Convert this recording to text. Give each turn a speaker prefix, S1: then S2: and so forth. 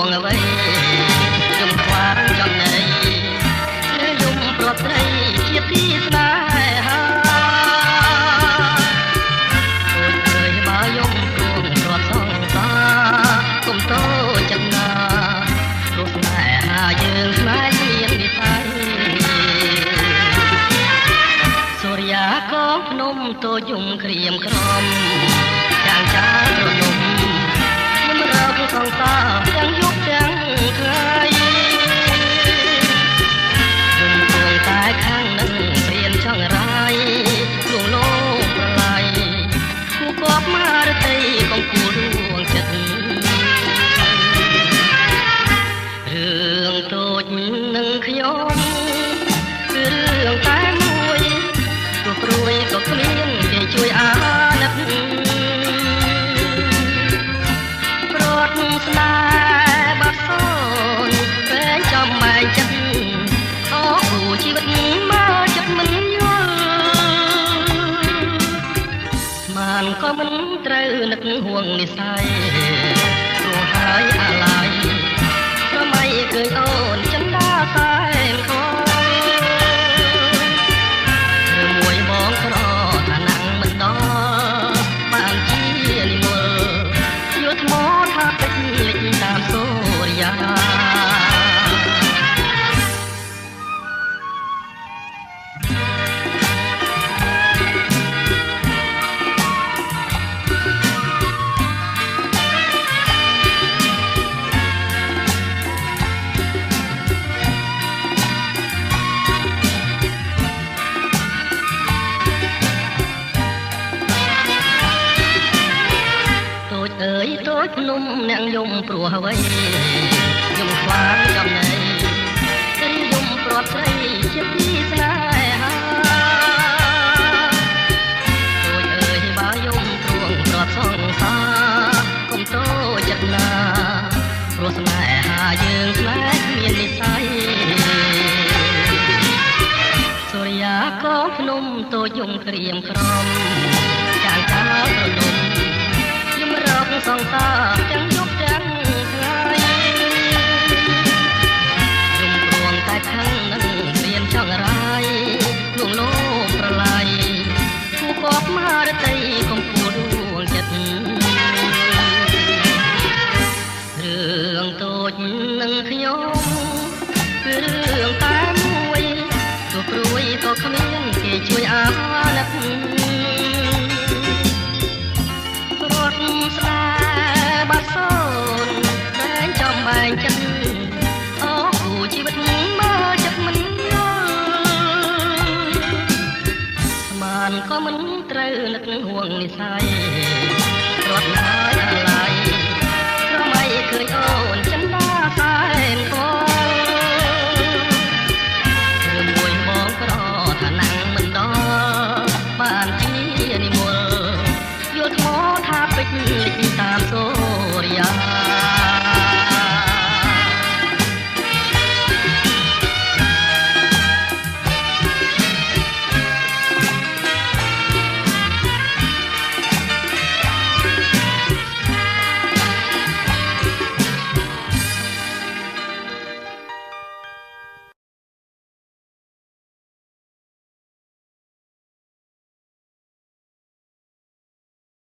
S1: ងអ្វីខ្ញុំខ្វាងចំណៃយំប្រត់ត្រីជាទីស្នេហាអូនเคยបើយំព្រួងប្រត់សងសាកុំតូចចិត្តណាព្រោះស្នេហាយើងស្នេហ៍មានវិស័យសូរិយាកងភ្នំតូចយំក្រៀមក្រំយ៉ាងចារលំខ្ញុំរកសងសាទាំងយប់ទាំងថ្ងៃយំគួងតែខាងនឹងព្រៀនចង់រាយលួងលោមប្រឡាយគូគប់មករតីកំពូលរួងចិត្តរឿងតូចនឹងខ្ញុំគឺរឿងតែមួយទោះព្រួយក៏គ្មានគេជួយអាណិតប្រត់ស្នេហ៍បាត់សូនតែចំបែកចិត្តអស់គូជីវិតមកចិត្តមិនយល់ស្មានក៏មិនត្រូវនឹកហួងនិស័យព្រោះហើយអាឡ័យប្រមៃឃើញអូនចិនដាសែនខមួយបងក្រថាណាំងមិនដល់បានជានិមលយល់ថ្មថាពេជ្រលិចតាមសូរិយាអើយតូចភ្នំអ្នកយំព្រោះអ្វីយំខ្វាងចំណៃគឺយំប្រត់ស្រីជាទីស្នេហាតូចអើយបើយំព្រួងប្រត់សងសាកុំតូចចិត្តណាព្រោះស្នេហាយើងស្នេហ៍មាននិស័យសូរិយាកងភ្នំតូចយំក្រៀមក្រំចាងកាលរលំសងសាទាំងយប់ទាំងថ្ងៃយំព្រួងតែខាងនឹងព្រៀនចង់រាយលួងលោមប្រឡាយគូគប់មករតីកំពូលរួងចិត្តរឿងតូចនឹងខ្ញុំគឺរឿងតែមួយទោះព្រួយក៏គ្មានគេជួយអាណិតបាត់សូនតែចំបែកចិត្តអូគូជីវិតមកចិត្តមិនយល់ស្មានក៏មិនត្រូវនឹកហួងនិស័យរត់ហើយអាឡ័យប្រមៃឃើញអូនចិនដាសែនខរឿងមួយបងក្រថាណាំងមិនដល់បានជានិមលយល់ថ្មថាពេជ្រលិចតា